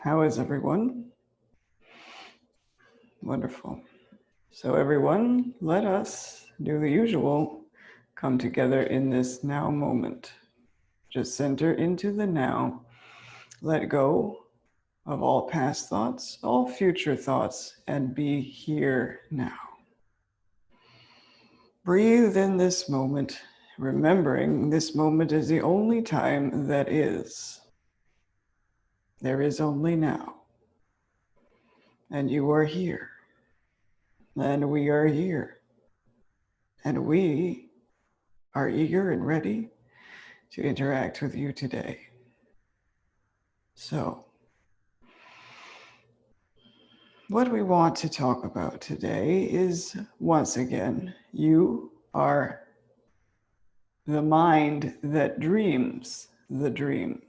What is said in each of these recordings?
How is everyone? Wonderful. So everyone, let us do the usual. Come together in this now moment. Just center into the now. Let go of all past thoughts, all future thoughts, and be here now. Breathe in this moment, remembering this moment is the only time that is. There is only now. And you are here. And we are here. And we are eager and ready to interact with you today. So, what we want to talk about today is, once again, you are the mind that dreams the dream.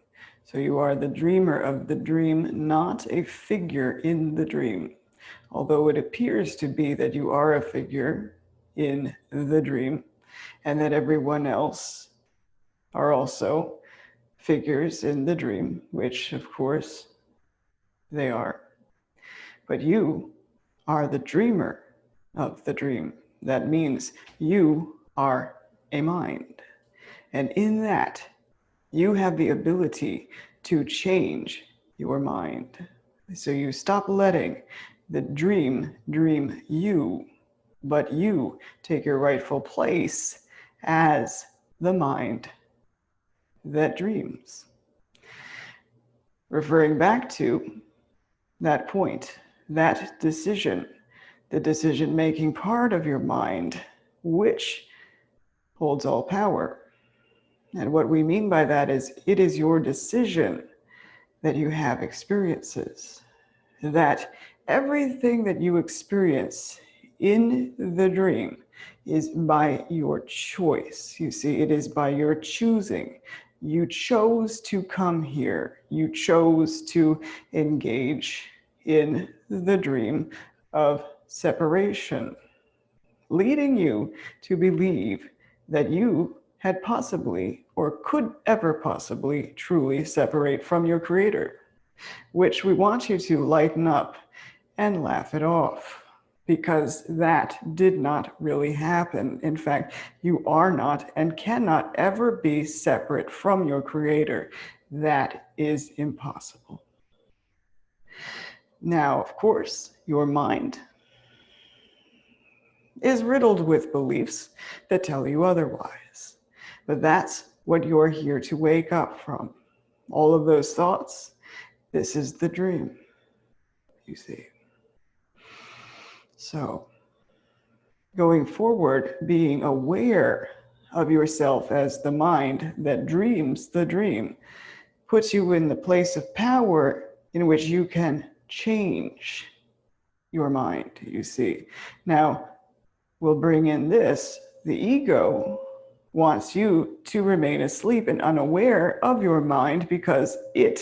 So you are the dreamer of the dream, not a figure in the dream. Although it appears to be that you are a figure in the dream, and that everyone else are also figures in the dream, which of course they are. But you are the dreamer of the dream. That means you are a mind. And in that, you have the ability to change your mind. So you stop letting the dream dream you, but you take your rightful place as the mind that dreams. Referring back to that point, that decision, the decision-making part of your mind, which holds all power. And what we mean by that is it is your decision that you have experiences, that everything that you experience in the dream is by your choice. You see, it is by your choosing. You chose to come here. You chose to engage in the dream of separation, leading you to believe that you had possibly or could ever possibly truly separate from your creator, which we want you to lighten up and laugh it off, because that did not really happen. In fact, you are not and cannot ever be separate from your creator. That is impossible. Now, of course, your mind is riddled with beliefs that tell you otherwise. But that's what you're here to wake up from. All of those thoughts, this is the dream, you see. So, going forward, being aware of yourself as the mind that dreams the dream puts you in the place of power in which you can change your mind, you see. Now, we'll bring in this. The ego wants you to remain asleep and unaware of your mind because it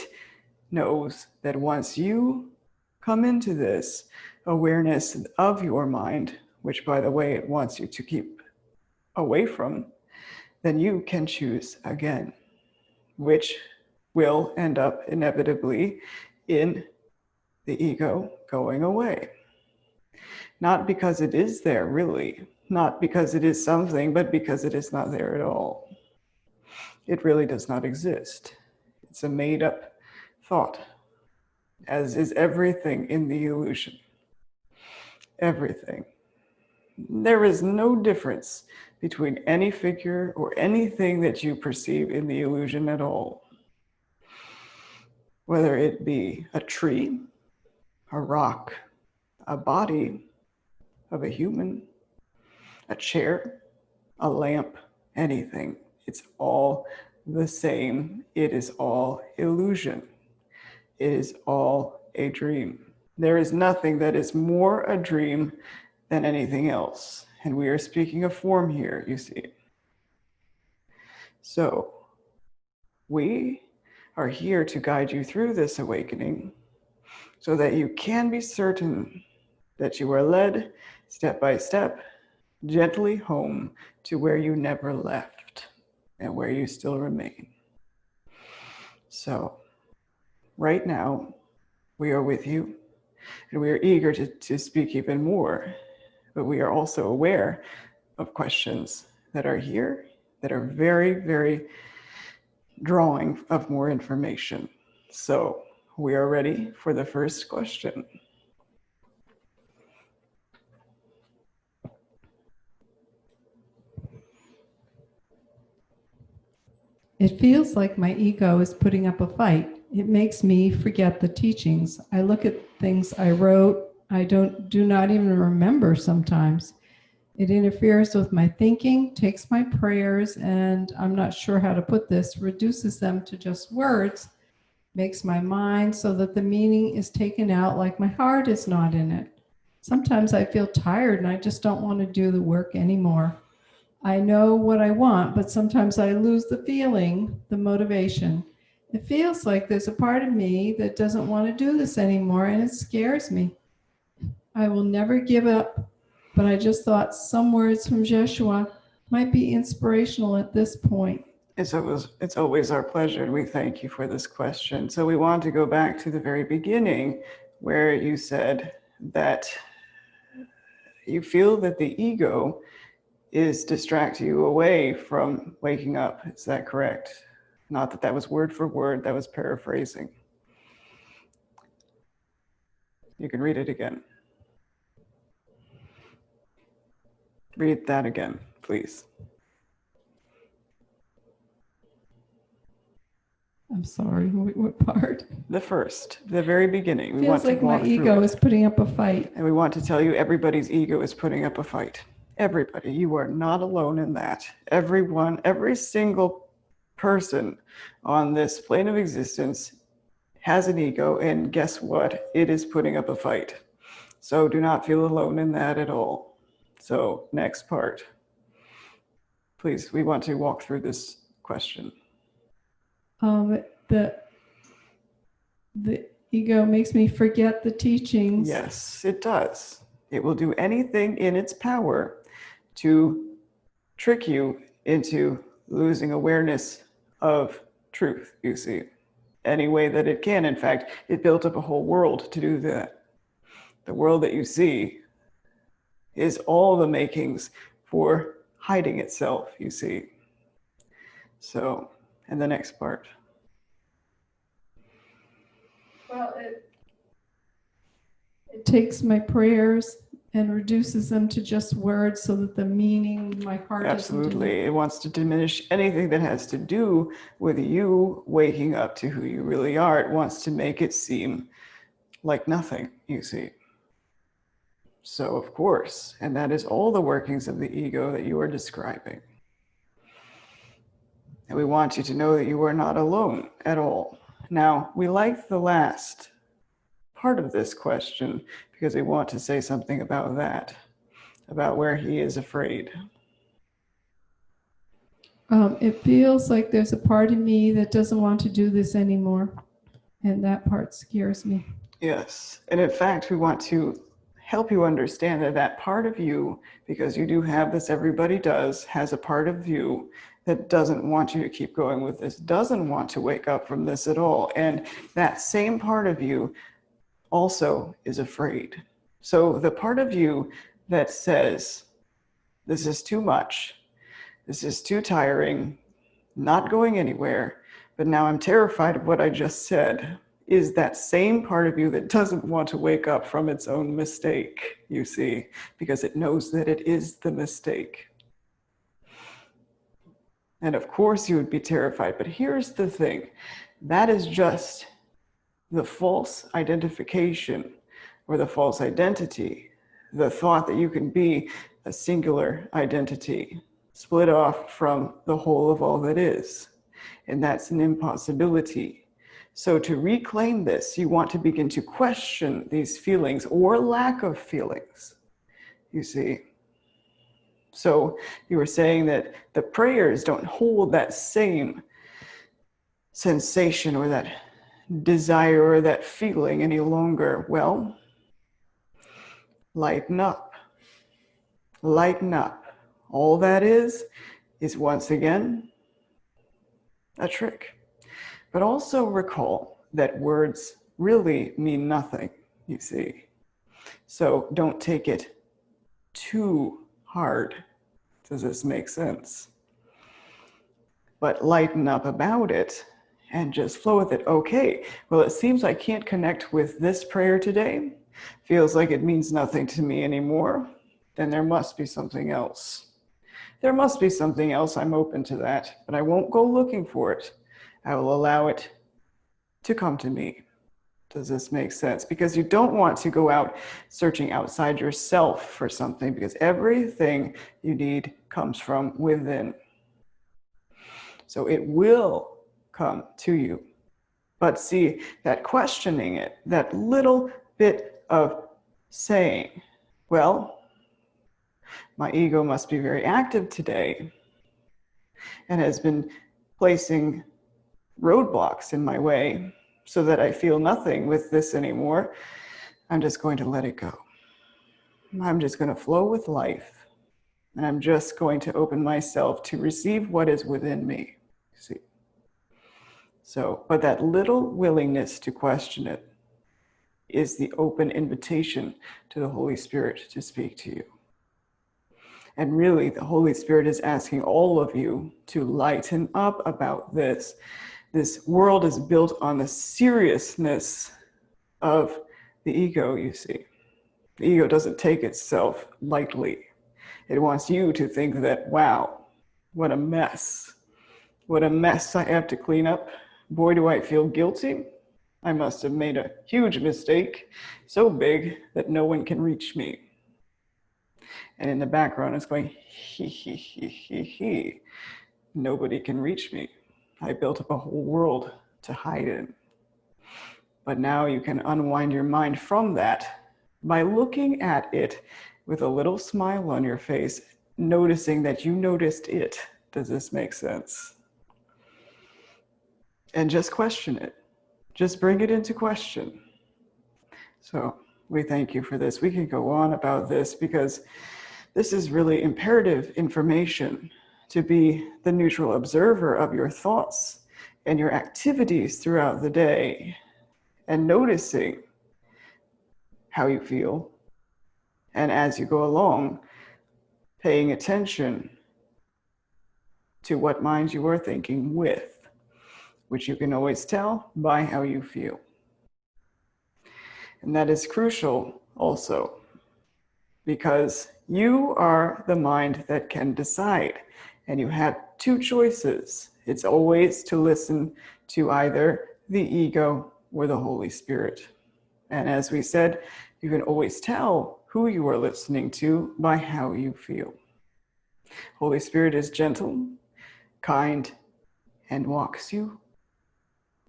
knows that once you come into this awareness of your mind, which, by the way, it wants you to keep away from, then you can choose again, which will end up inevitably in the ego going away. Not because it is there, really. Not because it is something, but because it is not there at all. It really does not exist. It's a made-up thought, as is everything in the illusion. Everything. There is no difference between any figure or anything that you perceive in the illusion at all. Whether it be a tree, a rock, a body of a human, a chair, a lamp, anything. It's all the same. It is all illusion. It is all a dream. There is nothing that is more a dream than anything else. And we are speaking of form here, you see. So, we are here to guide you through this awakening so that you can be certain that you are led step by step, gently home to where you never left and where you still remain. So, right now, We are with you, and we are eager to speak even more, but we are also aware of questions that are here that are very, very drawing of more information. So we are ready for the first question. It feels like my ego is putting up a fight. It makes me forget the teachings. I look at things I wrote. I do not even remember sometimes. It interferes with my thinking, takes my prayers, and I'm not sure how to put this, reduces them to just words, makes my mind so that the meaning is taken out like my heart is not in it. Sometimes I feel tired and I just don't want to do the work anymore. I know what I want, but sometimes I lose the feeling, the motivation. It feels like there's a part of me that doesn't want to do this anymore, and it scares me. I will never give up, but I just thought some words from Jeshua might be inspirational at this point. It's always our pleasure, and we thank you for this question. So we want to go back to the very beginning where you said that you feel that the ego is distracting you away from waking up. Is that correct? Not that that was word for word, that was paraphrasing. You can read it again. Read that again, please. I'm sorry, what part? The very beginning. We feels like my ego is putting up a fight. And we want to tell you everybody's ego is putting up a fight. Everybody, you are not alone in that. Everyone, every single person on this plane of existence has an ego, and guess what? It is putting up a fight. So do not feel alone in that at all. So next part. Please, we want to walk through this question. The ego makes me forget the teachings. Yes, it does. It will do anything in its power to trick you into losing awareness of truth, you see. Any way that it can. In fact, it built up a whole world to do that. The world that you see is all the makings for hiding itself, you see. So, and the next part. Well, it takes my prayers and reduces them to just words so that the meaning, my heart Absolutely. It wants to diminish anything that has to do with you waking up to who you really are. It wants to make it seem like nothing, you see. So, of course, and that is all the workings of the ego that you are describing. And we want you to know that you are not alone at all. Now, we like the last part of this question because we want to say something about that, about where he is afraid. It feels like there's a part of me that doesn't want to do this anymore, and that part scares me. Yes, and in fact, we want to help you understand that that part of you, because you do have this, everybody does, has a part of you that doesn't want you to keep going with this, doesn't want to wake up from this at all. And that same part of you also is afraid. So the part of you that says, this is too much, this is too tiring, not going anywhere, but now I'm terrified of what I just said, is that same part of you that doesn't want to wake up from its own mistake, you see, because it knows that it is the mistake. And of course you would be terrified, but here's the thing, that is just the false identification or the false identity, the thought that you can be a singular identity, split off from the whole of all that is. And that's an impossibility. So to reclaim this, you want to begin to question these feelings or lack of feelings, you see. So you were saying that the prayers don't hold that same sensation or that desire or that feeling any longer. Well, lighten up. Lighten up. All that is once again a trick. But also recall that words really mean nothing, you see. So don't take it too hard. Does this make sense? But lighten up about it and just flow with it. Okay, well, it seems I can't connect with this prayer today. Feels like it means nothing to me anymore. Then there must be something else. There must be something else. I'm open to that, but I won't go looking for it. I will allow it to come to me. Does this make sense? Because you don't want to go out searching outside yourself for something, because everything you need comes from within. So it will come to you. But see, that questioning it, that little bit of saying, well, my ego must be very active today and has been placing roadblocks in my way so that I feel nothing with this anymore. I'm just going to let it go. I'm just going to flow with life. And I'm just going to open myself to receive what is within me. See? So, but that little willingness to question it is the open invitation to the Holy Spirit to speak to you. And really, the Holy Spirit is asking all of you to lighten up about this. This world is built on the seriousness of the ego, you see. The ego doesn't take itself lightly. It wants you to think that, wow, what a mess. What a mess I have to clean up. Boy, do I feel guilty. I must have made a huge mistake, so big that no one can reach me. And in the background, it's going, he, he. Nobody can reach me. I built up a whole world to hide in. But now you can unwind your mind from that by looking at it with a little smile on your face, noticing that you noticed it. Does this make sense? And just question it. Just bring it into question. So we thank you for this. We could go on about this because this is really imperative information to be the neutral observer of your thoughts and your activities throughout the day and noticing how you feel. And as you go along, paying attention to what mind you are thinking with, which you can always tell by how you feel. And that is crucial also, because you are the mind that can decide, and you have two choices. It's always to listen to either the ego or the Holy Spirit. And as we said, you can always tell who you are listening to by how you feel. Holy Spirit is gentle, kind, and walks you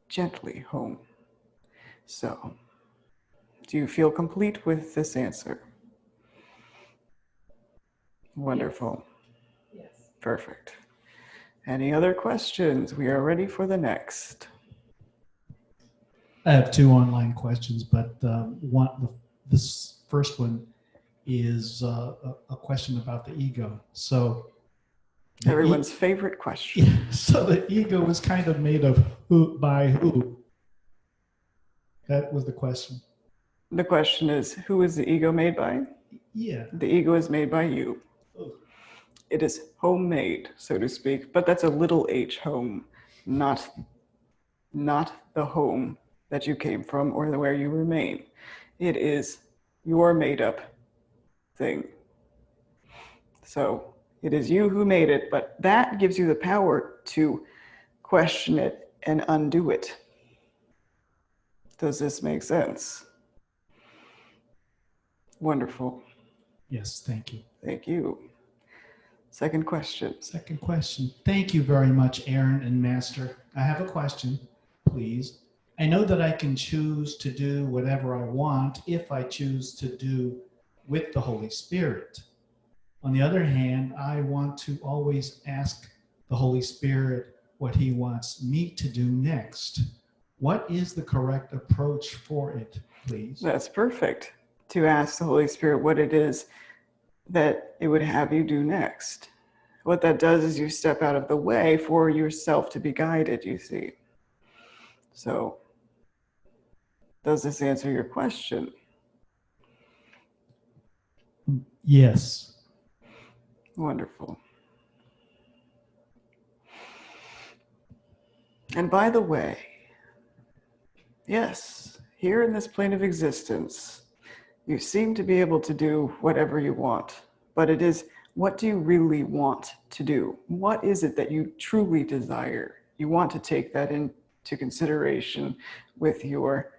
gently home. So, do you feel complete with this answer? Wonderful. Yes. Perfect. Any other questions? We are ready for the next. I have two online questions, but this first one is a question about the ego. So Everyone's favorite question. So the ego is kind of made of who by who? That was the question. The question is, who is the ego made by? Yeah. The ego is made by you. Oh. It is homemade, so to speak, but that's a little h home, not the home that you came from or where you remain. It is your made up thing. So it is you who made it, but that gives you the power to question it and undo it. Does this make sense? Wonderful. Yes, thank you. Thank you. Second question. Second question. Thank you very much, Aaron and Master. I have a question, please. I know that I can choose to do whatever I want if I choose to do with the Holy Spirit. On the other hand, I want to always ask the Holy Spirit what he wants me to do next. What is the correct approach for it, please? That's perfect. To ask the Holy Spirit what it is that it would have you do next. What that does is you step out of the way for yourself to be guided, you see. So Does this answer your question? Yes. Wonderful. And by the way, yes, here in this plane of existence, you seem to be able to do whatever you want, but it is, what do you really want to do? What is it that you truly desire? You want to take that into consideration with your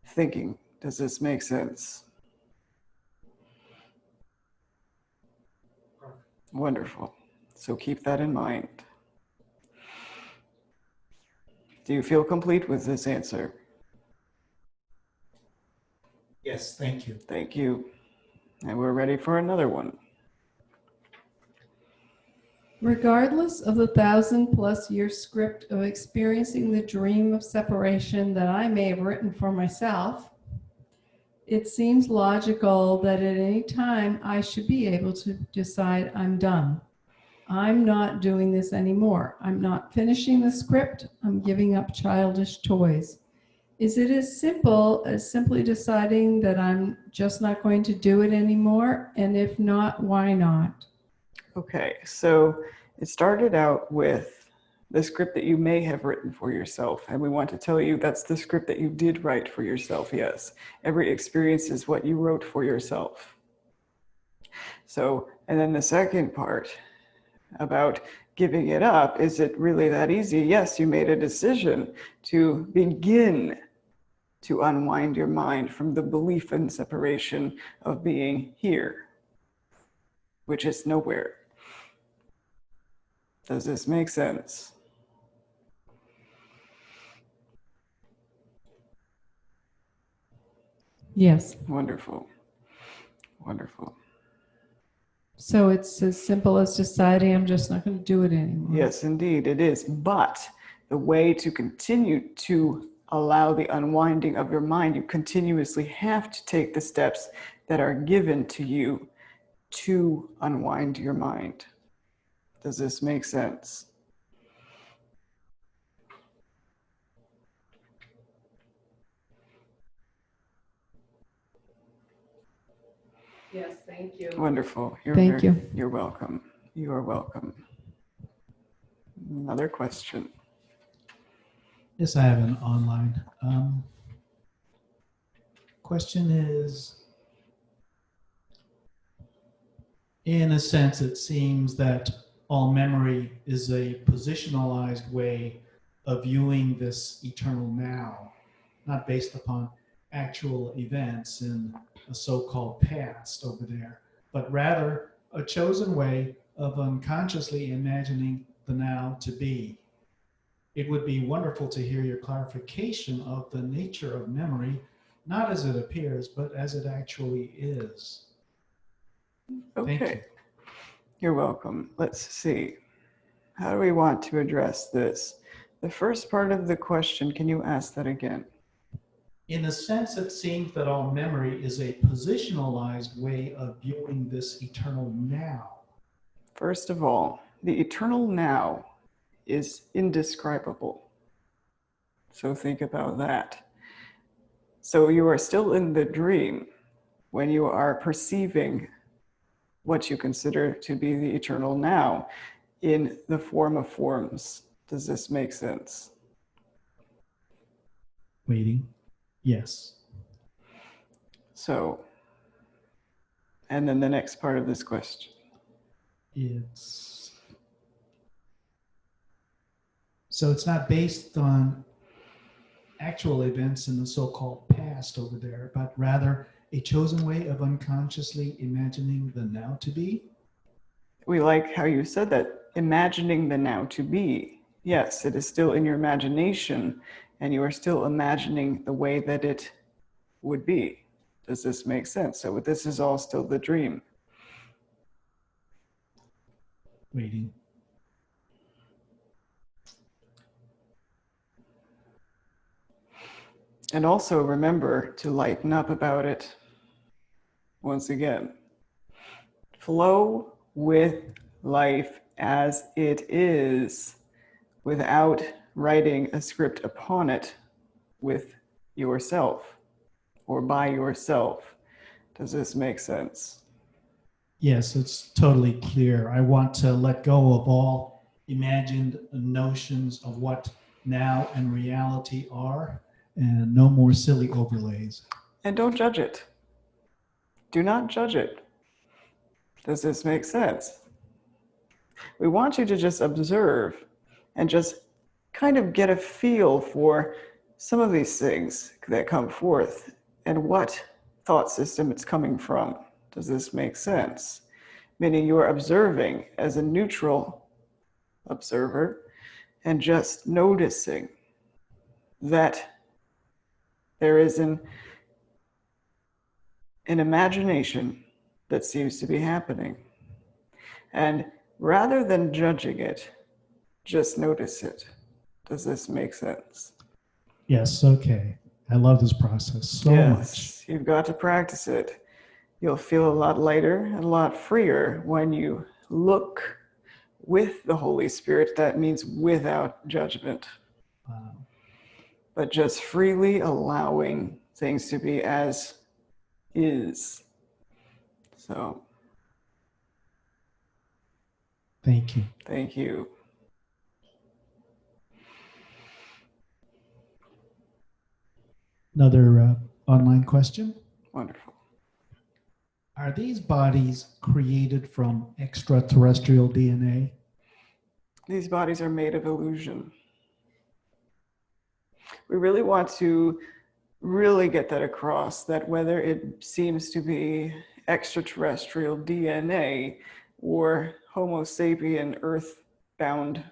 thinking. Does this make sense? Wonderful. So keep that in mind. Do you feel complete with this answer? Yes, thank you. Thank you. And we're ready for another one. Regardless of the 1,000+ year script of experiencing the dream of separation that I may have written for myself, it seems logical that at any time I should be able to decide I'm done. I'm not doing this anymore. I'm not finishing the script. I'm giving up childish toys. Is it as simple as simply deciding that I'm just not going to do it anymore? And if not, why not? Okay, so it started out with the script that you may have written for yourself. And we want to tell you that's the script that you did write for yourself, yes. Every experience is what you wrote for yourself. So, and then the second part about giving it up, is it really that easy? Yes, you made a decision to begin to unwind your mind from the belief in separation of being here, which is nowhere. Does this make sense? Yes. Wonderful. Wonderful. So it's as simple as deciding I'm just not going to do it anymore. Yes, indeed, it is. But the way to continue to allow the unwinding of your mind, you continuously have to take the steps that are given to you to unwind your mind. Does this make sense? Yes, thank you. Wonderful. Thank you. You're welcome. You are welcome. Another question. Yes, I have an online. Question is, in a sense, it seems that all memory is a positionalized way of viewing this eternal now, not based upon actual events in a so-called past over there, but rather a chosen way of unconsciously imagining the now to be. It would be wonderful to hear your clarification of the nature of memory, not as it appears, but as it actually is. Okay. Thank you. You're welcome. Let's see. How do we want to address this? The first part of the question, can you ask that again? In a sense, it seems that all memory is a positionalized way of viewing this eternal now. First of all, the eternal now is indescribable. So think about that. So you are still in the dream when you are perceiving what you consider to be the eternal now in the form of forms. Does this make sense? Waiting. Yes. So, and then the next part of this question. So it's not based on actual events in the so-called past over there, but rather a chosen way of unconsciously imagining the now to be? We like how you said that, imagining the now to be. Yes, it is still in your imagination, and you are still imagining the way that it would be. Does this make sense? So this is all still the dream. Waiting. And also remember to lighten up about it. Once again, flow with life as it is without writing a script upon it with yourself. or by yourself. Does this make sense? Yes, it's totally clear. I want to let go of all imagined notions of what now and reality are, and no more silly overlays. And don't judge it. Do not judge it. Does this make sense? We want you to just observe and just kind of get a feel for some of these things that come forth and what thought system it's coming from. Does this make sense? Meaning you're observing as a neutral observer and just noticing that there is an imagination that seems to be happening. And rather than judging it, just notice it. Does this make sense? Yes, okay. I love this process so much. You've got to practice it. You'll feel a lot lighter and a lot freer when you look with the Holy Spirit. That means without judgment, Wow. but just freely allowing things to be as is. So, Thank you. thank you. Another online question. Wonderful. Are these bodies created from extraterrestrial DNA? These bodies are made of illusion. We really want to really get that across, that whether it seems to be extraterrestrial DNA or Homo sapien earth-bound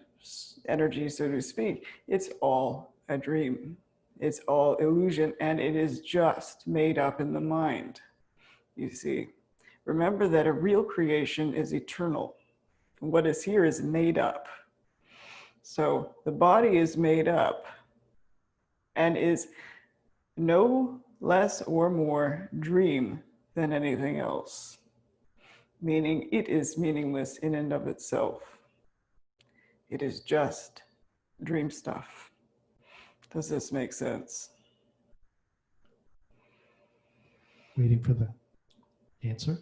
energy, so to speak, it's all a dream. It's all illusion, and it is just made up in the mind. You see, remember that a real creation is eternal. What is here is made up. So the body is made up and is no less or more dream than anything else, meaning it is meaningless in and of itself. It is just dream stuff. Does this make sense? Waiting for the answer.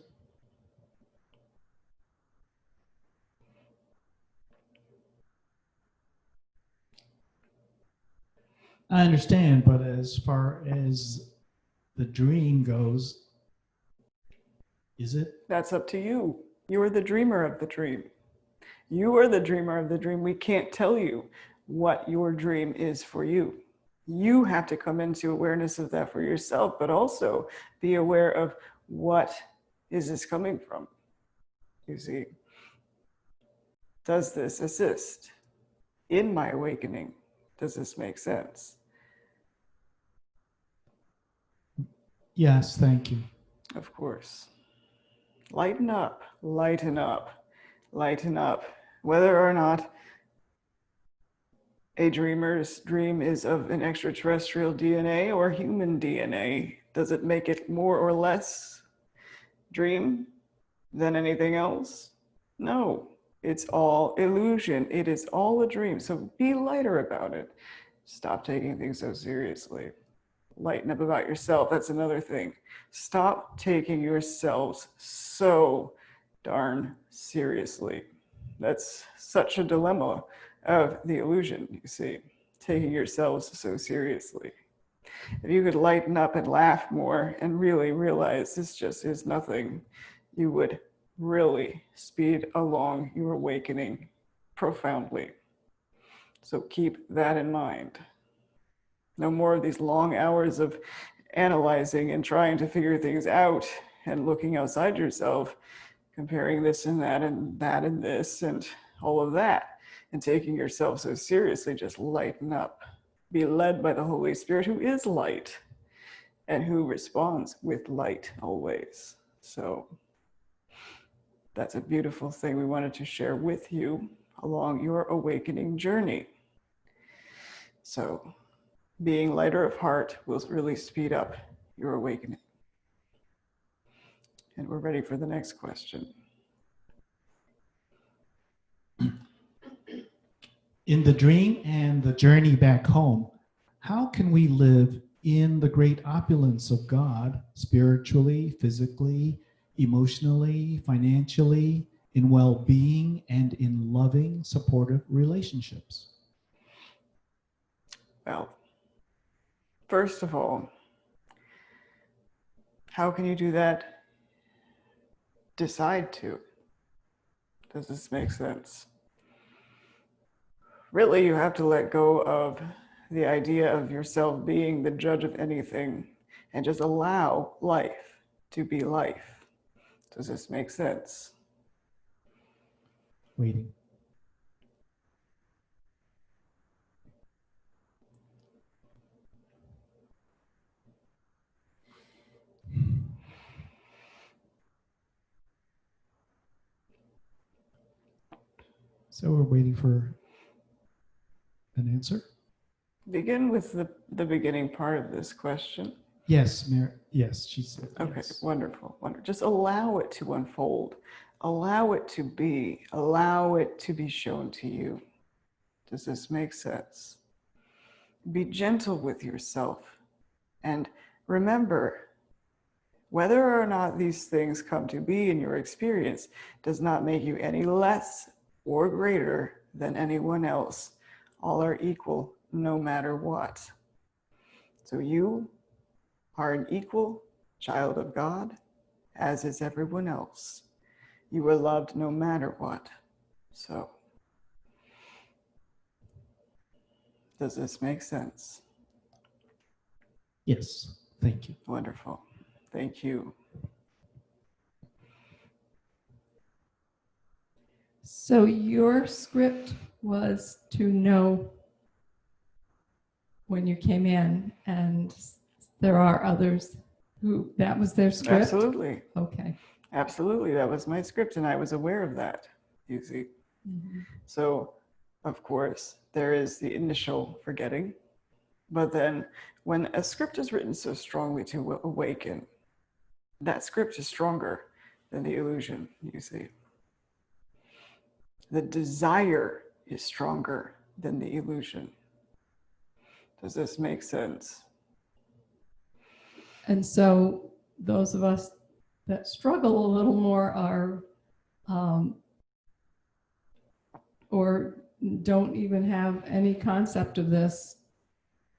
I understand, but as far as the dream goes, is it? That's up to you. You are the dreamer of the dream. You are the dreamer of the dream. We can't tell you what your dream is for you. You have to come into awareness of that for yourself, but also be aware of what is this coming from. You see, does this assist in my awakening? Does this make sense? Yes, thank you. Of course. Lighten up, lighten up, lighten up. Whether or not a dreamer's dream is of an extraterrestrial DNA or human DNA, does it make it more or less dream than anything else? No, it's all illusion. It is all a dream. So be lighter about it. Stop taking things so seriously. Lighten up about yourself. That's another thing. Stop taking yourselves so darn seriously. That's such a dilemma of the illusion, you see, taking yourselves so seriously. If you could lighten up and laugh more and really realize this just is nothing, you would really speed along your awakening profoundly. So keep that in mind. No more of these long hours of analyzing and trying to figure things out and looking outside yourself, comparing this and that and this and all of that, and taking yourself so seriously. Just lighten up. Be led by the Holy Spirit, who is light and who responds with light always. So that's a beautiful thing we wanted to share with you along your awakening journey. So being lighter of heart will really speed up your awakening. And we're ready for the next question. In the dream and the journey back home, how can we live in the great opulence of God, spiritually, physically, emotionally, financially, in well-being, and in loving, supportive relationships? Well, first of all, how can you do that? Decide to. Does this make sense? Really, you have to let go of the idea of yourself being the judge of anything and just allow life to be life. Does this make sense? Waiting. So we're waiting for an answer? Begin with the beginning part of this question. Yes, yes, she said Okay, yes. wonderful, wonderful. Just allow it to unfold. Allow it to be. Allow it to be shown to you. Does this make sense? Be gentle with yourself. And remember, whether or not these things come to be in your experience does not make you any less or greater than anyone else. All are equal no matter what. So you are an equal child of God, as is everyone else. You are loved no matter what. So, does this make sense? Yes, thank you. Wonderful. Thank you. So your script was to know when you came in, and there are others who that was their script? Absolutely. Okay. Absolutely. That was my script, and I was aware of that, you see. Mm-hmm. So, of course, there is the initial forgetting. But then when a script is written so strongly to awaken, that script is stronger than the illusion, you see. The desire is stronger than the illusion. Does this make sense? And so those of us that struggle a little more are, or don't even have any concept of this,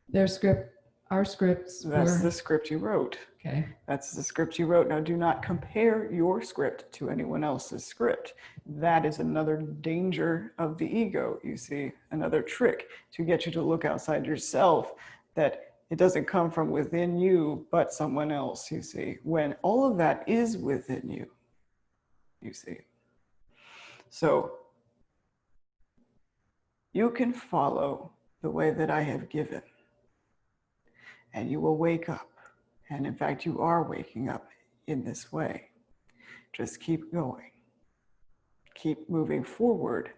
their script, our scripts That's were... the script you wrote. Okay. That's the script you wrote. Now, do not compare your script to anyone else's script. That is another danger of the ego, you see, another trick to get you to look outside yourself, that it doesn't come from within you, but someone else, you see, when all of that is within you, you see. So you can follow the way that I have given, and you will wake up. And in fact, you are waking up in this way. Just keep going. Keep moving forward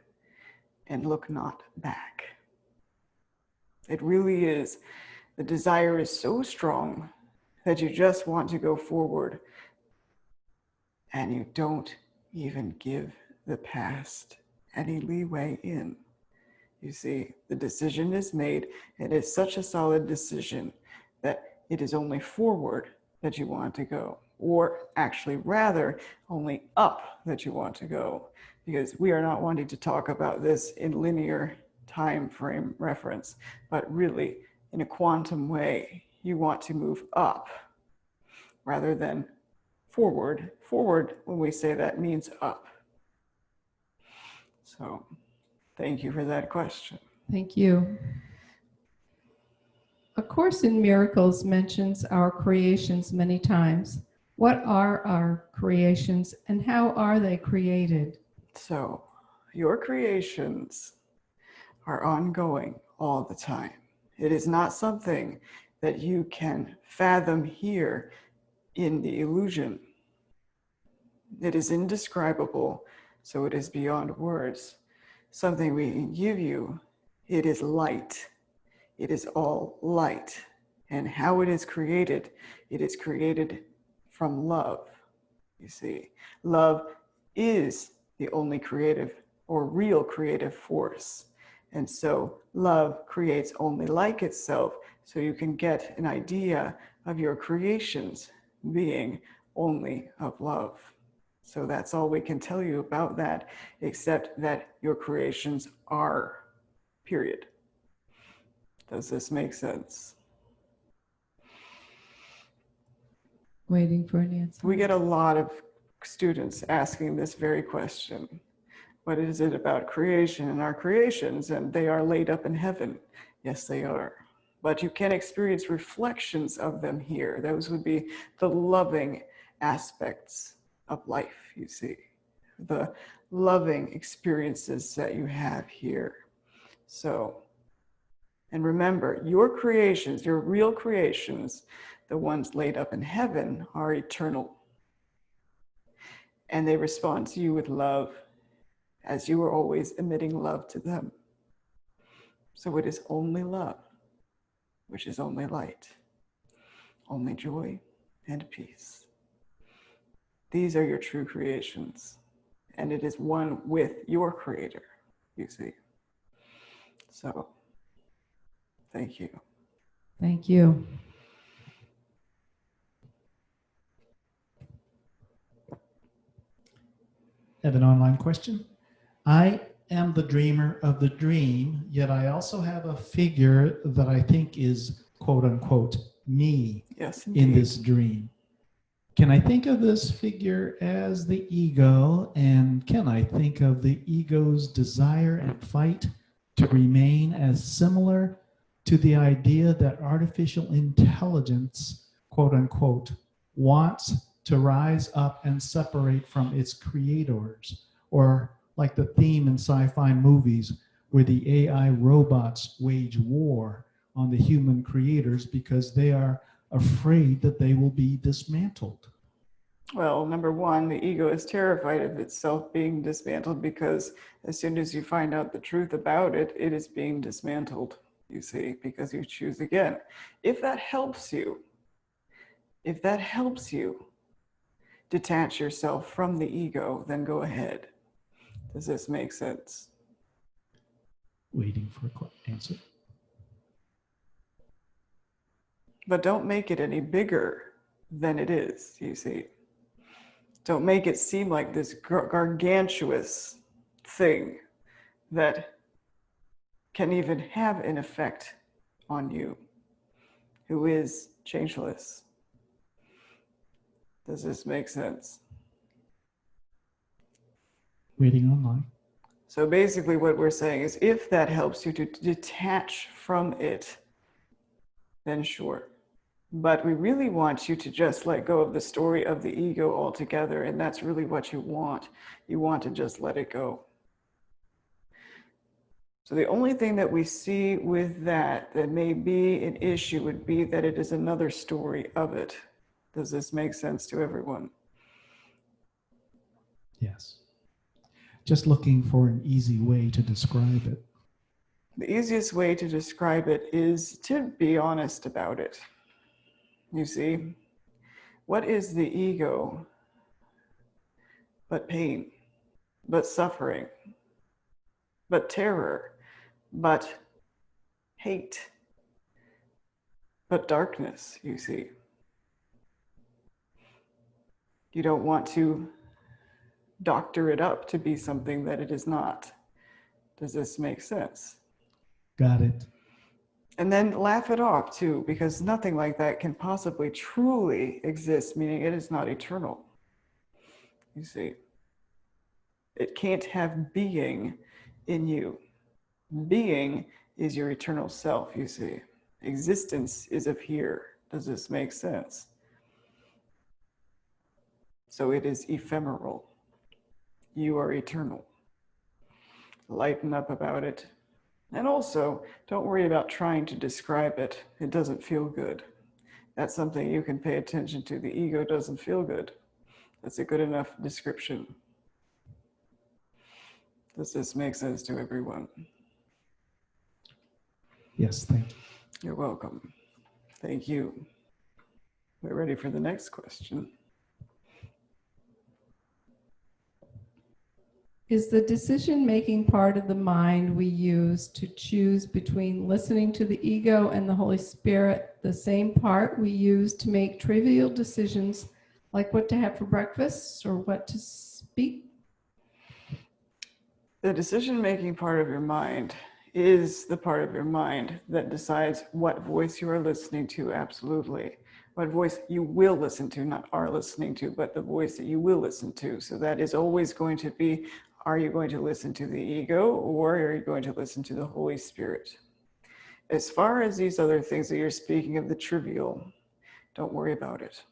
and look not back. It really is. The desire is so strong that you just want to go forward, and you don't even give the past any leeway in. You see, the decision is made. It is such a solid decision that it is only forward that you want to go, or actually rather only up that you want to go, because we are not wanting to talk about this in linear time frame reference, but really in a quantum way. You want to move up rather than forward. Forward, when we say that, means up. So thank you for that question. Thank you. A Course in Miracles mentions our creations many times. What are our creations and how are they created? So your creations are ongoing all the time. It is not something that you can fathom here in the illusion. It is indescribable, so it is beyond words. Something we can give you, it is light. It is all light. And how it is created from love. You see, love is the only creative or real creative force. And so love creates only like itself. so you can get an idea of your creations being only of love. So that's all we can tell you about that, except that your creations are, period. Does this make sense? Waiting for an answer. We get a lot of students asking this very question. What is it about creation and our creations? And they are laid up in heaven. Yes, they are. But you can experience reflections of them here. Those would be the loving aspects of life, you see. The loving experiences that you have here. So, and remember, your creations, your real creations, the ones laid up in heaven, are eternal. And they respond to you with love, as you are always emitting love to them. So it is only love, which is only light, only joy and peace. These are your true creations, and it is one with your creator, you see. So, thank you. Thank you. I have an online question. I am the dreamer of the dream, yet I also have a figure that I think is quote unquote me Yes, in indeed. this dream. Can I think of this figure as the ego, and can I think of the ego's desire and fight to remain as similar to the idea that artificial intelligence, quote unquote, wants to rise up and separate from its creators? Or like the theme in sci-fi movies where the AI robots wage war on the human creators because they are afraid that they will be dismantled? Well, number one, the ego is terrified of itself being dismantled because as soon as you find out the truth about it, it is being dismantled, you see, because you choose again. If that helps you detach yourself from the ego, then go ahead. Does this make sense? Waiting for an answer. But don't make it any bigger than it is, you see. Don't make it seem like this gargantuous thing that can even have an effect on you, who is changeless. Does this make sense? Waiting online. So basically what we're saying is if that helps you to detach from it, then sure. But we really want you to just let go of the story of the ego altogether, and that's really what you want. You want to just let it go. So the only thing that we see with that may be an issue would be that it is another story of it. Does this make sense to everyone? Yes. Just looking for an easy way to describe it. The easiest way to describe it is to be honest about it. You see, what is the ego but pain, but suffering, but terror, but hate, but darkness, you see? You don't want to doctor it up to be something that it is not. Does this make sense? Got it. And then laugh it off too, because nothing like that can possibly truly exist, meaning it is not eternal. You see, it can't have being in you. Being is your eternal self, you see. Existence is of here. Does this make sense? So it is ephemeral. You are eternal. Lighten up about it. And also, don't worry about trying to describe it. It doesn't feel good. That's something you can pay attention to. The ego doesn't feel good. That's a good enough description. Does this make sense to everyone? Yes, thank you. You're welcome. Thank you. We're ready for the next question. Is the decision-making part of the mind we use to choose between listening to the ego and the Holy Spirit the same part we use to make trivial decisions like what to have for breakfast or what to speak? The decision-making part of your mind is the part of your mind that decides what voice you are listening to, absolutely. What voice you will listen to, not are listening to, but the voice that you will listen to. So that is always going to be, are you going to listen to the ego or are you going to listen to the Holy Spirit? As far as these other things that you're speaking of, the trivial, don't worry about it.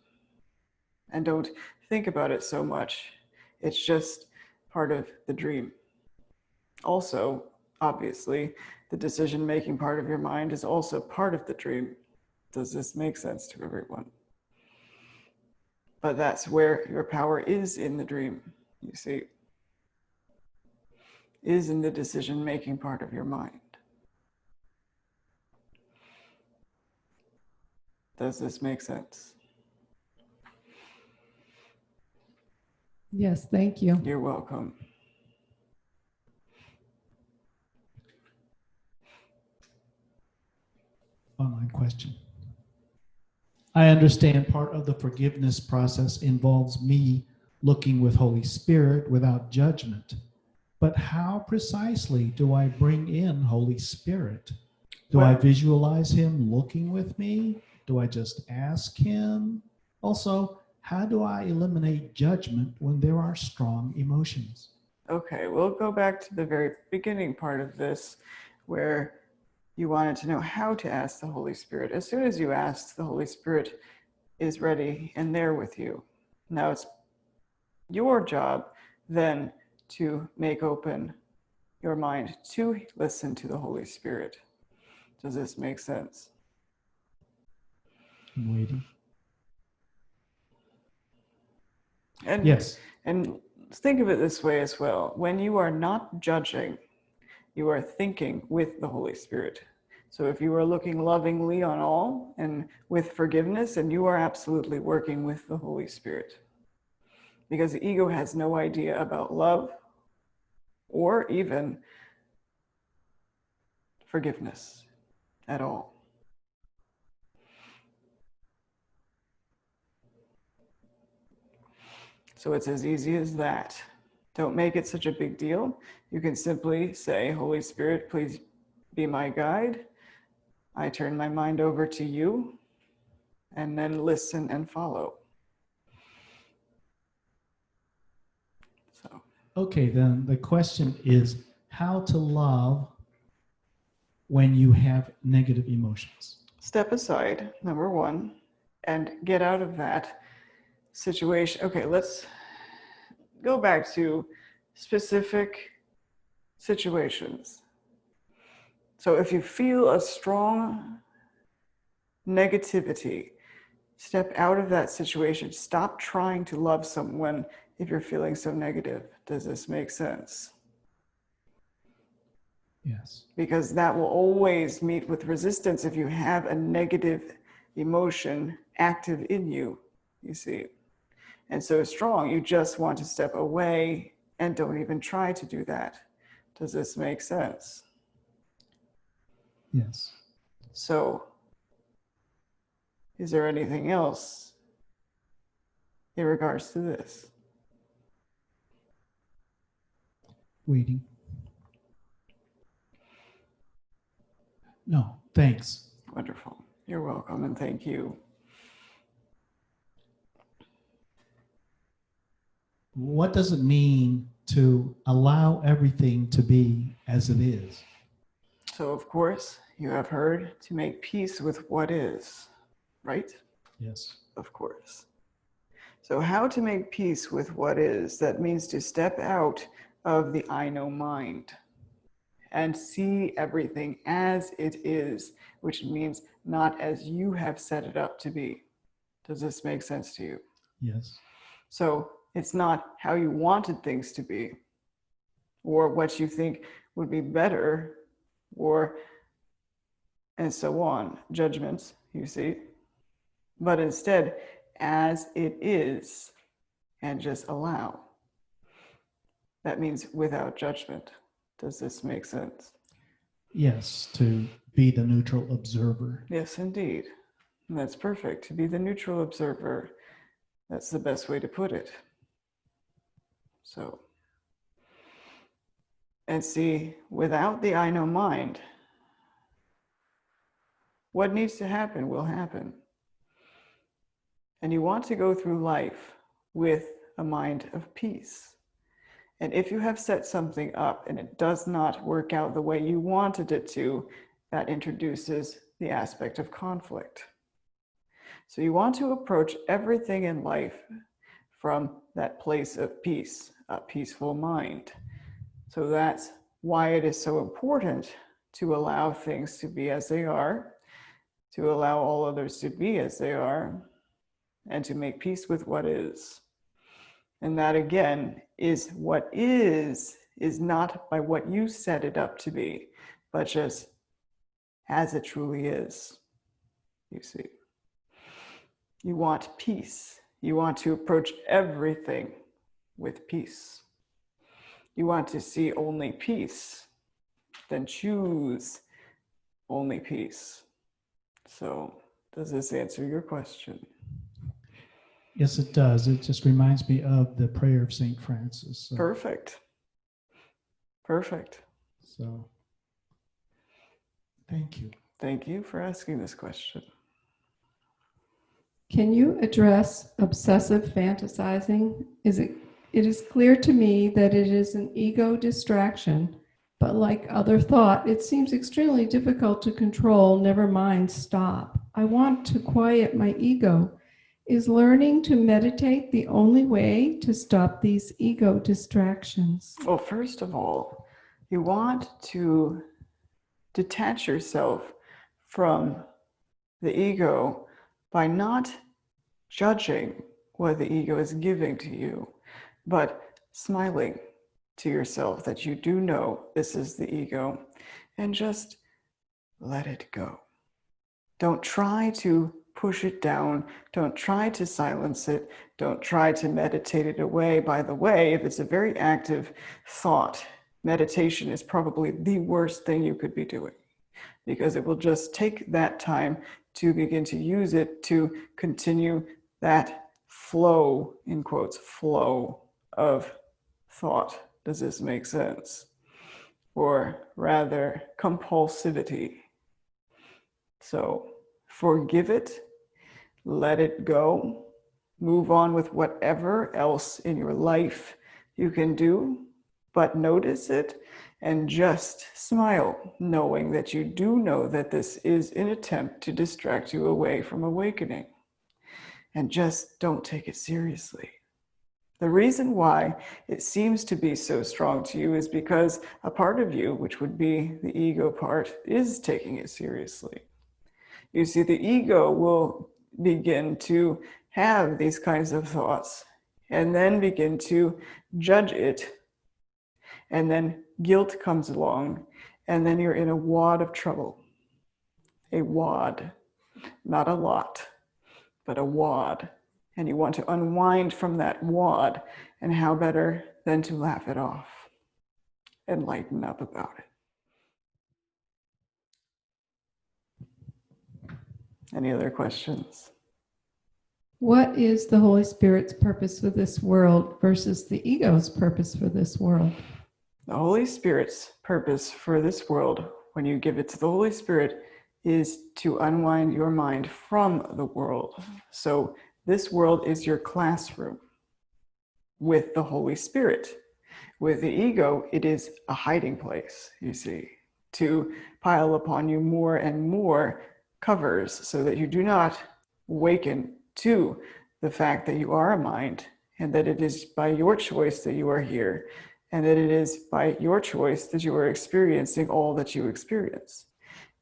And don't think about it so much. It's just part of the dream. Also, obviously, the decision-making part of your mind is also part of the dream. Does this make sense to everyone? But that's where your power is in the dream, you see, is in the decision-making part of your mind. Does this make sense? Yes, thank you. You're welcome. Online question. I understand part of the forgiveness process involves me looking with Holy Spirit without judgment. But how precisely do I bring in Holy Spirit? Do I visualize him looking with me? Do I just ask him? Also, how do I eliminate judgment when there are strong emotions? Okay, we'll go back to the very beginning part of this where you wanted to know how to ask the Holy Spirit. As soon as you ask, the Holy Spirit is ready and there with you. Now it's your job then to make open your mind to listen to the Holy Spirit. Does this make sense? I'm waiting. And, yes. And think of it this way as well. When you are not judging, you are thinking with the Holy Spirit. So if you are looking lovingly on all and with forgiveness, and you are absolutely working with the Holy Spirit. Because the ego has no idea about love or even forgiveness at all. So it's as easy as that. Don't make it such a big deal. You can simply say, Holy Spirit, please be my guide. I turn my mind over to you, and then listen and follow. So. Okay, then the question is how to love when you have negative emotions. Step aside, number one, and get out of that situation. Okay, let's go back to specific situations. So if you feel a strong negativity, step out of that situation. Stop trying to love someone if you're feeling so negative. Does this make sense? Yes. Because that will always meet with resistance if you have a negative emotion active in you, you see. And so strong, you just want to step away and don't even try to do that. Does this make sense? Yes. So, is there anything else in regards to this? Waiting. No, thanks. Wonderful. You're welcome, and thank you. What does it mean to allow everything to be as it is? So, of course, you have heard to make peace with what is, right? Yes. Of course. So how to make peace with what is, that means to step out of the I know mind and see everything as it is, which means not as you have set it up to be. Does this make sense to you? Yes. So it's not how you wanted things to be or what you think would be better or and so on, judgments, you see, but instead as it is and just allow. That means without judgment. Does this make sense? Yes, to be the neutral observer. Yes, indeed. And that's perfect. To be the neutral observer, that's the best way to put it. So, and see, without the I know mind, what needs to happen will happen. And you want to go through life with a mind of peace. And if you have set something up and it does not work out the way you wanted it to, that introduces the aspect of conflict. So you want to approach everything in life from that place of peace, a peaceful mind. So that's why it is so important to allow things to be as they are, to allow all others to be as they are, and to make peace with what is. And that again is what is not by what you set it up to be, but just as it truly is, you see. You want peace. You want to approach everything with peace. You want to see only peace, then choose only peace. So, does this answer your question? Yes, it does. It just reminds me of the prayer of St. Francis. So, Perfect. Perfect. So, thank you. Thank you for asking this question. Can you address obsessive fantasizing? It is clear to me that it is an ego distraction, but like other thought, it seems extremely difficult to control, never mind stop. I want to quiet my ego. Is learning to meditate the only way to stop these ego distractions? Well, first of all, you want to detach yourself from the ego by not judging what the ego is giving to you, but smiling to yourself that you do know this is the ego, and just let it go. Don't try to push it down. Don't try to silence it. Don't try to meditate it away. By the way, if it's a very active thought, meditation is probably the worst thing you could be doing, because it will just take that time to begin to use it to continue that flow, in quotes, flow of thought. Does this make sense? Or rather, compulsivity. So forgive it, let it go, move on with whatever else in your life you can do, but notice it and just smile, knowing that you do know that this is an attempt to distract you away from awakening. And just don't take it seriously. The reason why it seems to be so strong to you is because a part of you, which would be the ego part, is taking it seriously. You see, the ego will begin to have these kinds of thoughts and then begin to judge it. And then guilt comes along, and then you're in a wad of trouble. A wad, not a lot, but a wad. And you want to unwind from that wad, and how better than to laugh it off and lighten up about it. Any other questions? What is the Holy Spirit's purpose for this world versus the ego's purpose for this world? The Holy Spirit's purpose for this world, when you give it to the Holy Spirit, is to unwind your mind from the world. So this world is your classroom with the Holy Spirit. With the ego, it is a hiding place, you see, to pile upon you more and more covers so that you do not awaken to the fact that you are a mind and that it is by your choice that you are here and that it is by your choice that you are experiencing all that you experience.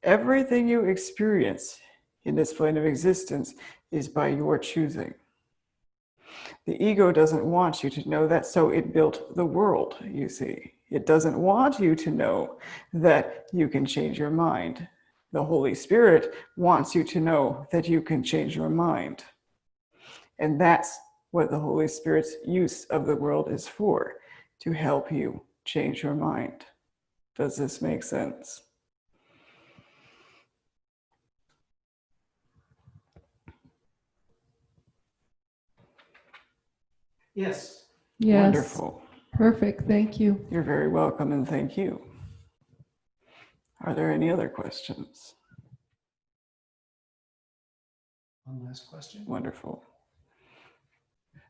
Everything you experience in this plane of existence is by your choosing. The ego doesn't want you to know that, so it built the world, you see. It doesn't want you to know that you can change your mind. The Holy Spirit wants you to know that you can change your mind. And that's what the Holy Spirit's use of the world is for, to help you change your mind. Does this make sense? Yes. Yes. Wonderful. Perfect. Thank you. You're very welcome, and thank you. Are there any other questions? One last question. Wonderful.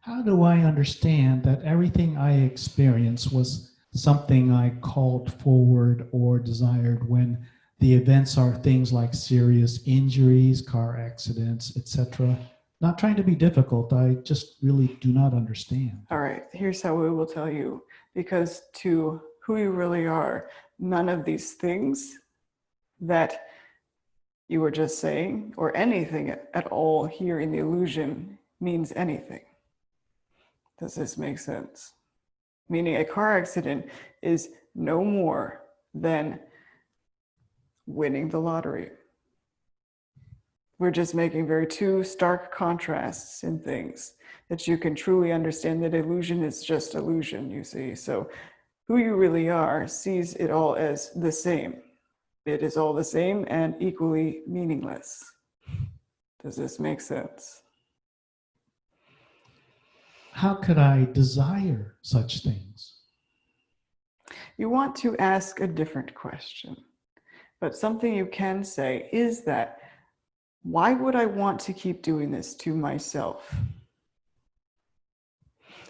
How do I understand that everything I experienced was something I called forward or desired when the events are things like serious injuries, car accidents, etc.? Not trying to be difficult, I just really do not understand. All right, here's how we will tell you. Because to who you really are, none of these things that you were just saying, or anything at all here in the illusion, means anything. Does this make sense? Meaning a car accident is no more than winning the lottery. We're just making very two stark contrasts in things that you can truly understand that illusion is just illusion, you see. So who you really are sees it all as the same. It is all the same and equally meaningless. Does this make sense? How could I desire such things? You want to ask a different question. But something you can say is that, why would I want to keep doing this to myself?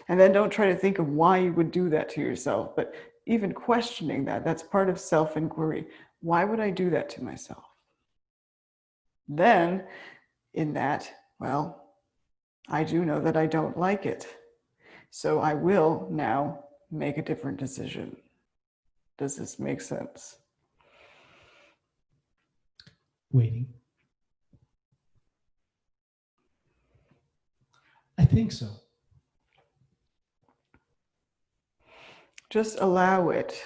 And then don't try to think of why you would do that to yourself, but even questioning that, that's part of self-inquiry. Why would I do that to myself? Then, in that, well, I do know that I don't like it. So I will now make a different decision. Does this make sense? Waiting. I think so. Just allow it.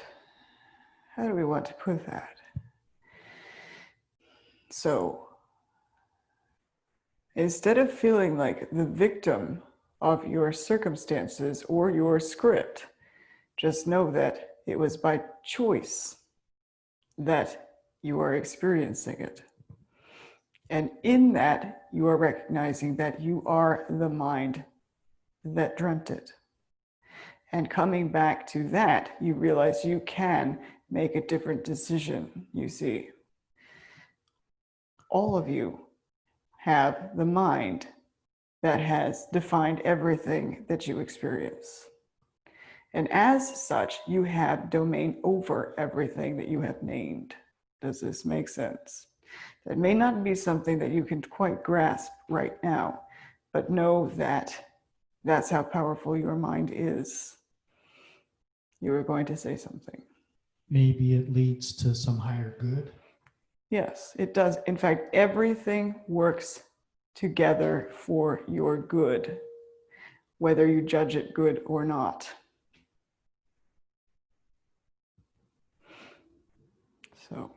How do we want to put that? So, instead of feeling like the victim of your circumstances or your script, just know that it was by choice that you are experiencing it. And in that, you are recognizing that you are the mind that dreamt it. And coming back to that, you realize you can make a different decision, you see. All of you have the mind that has defined everything that you experience. And as such, you have domain over everything that you have named. Does this make sense? That may not be something that you can quite grasp right now, but know that that's how powerful your mind is. You were going to say something. Maybe it leads to some higher good. Yes, it does. In fact, everything works together for your good, whether you judge it good or not. So,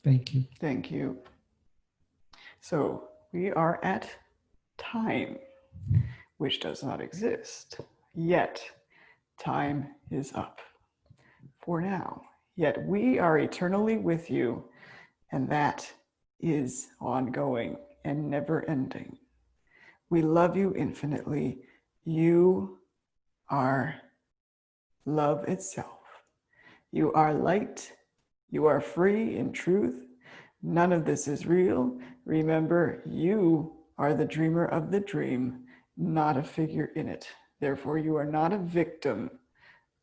Thank you. thank you. So, we are at time, which does not exist. Yet, time is up for now. Yet, we are eternally with you, and that is ongoing and never ending. We love you infinitely. You are love itself. You are light. You are free in truth. None of this is real. Remember, you are the dreamer of the dream, not a figure in it. Therefore, you are not a victim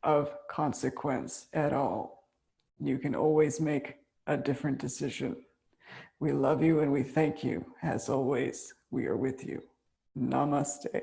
of consequence at all. You can always make a different decision. We love you and we thank you. As always, we are with you. Namaste.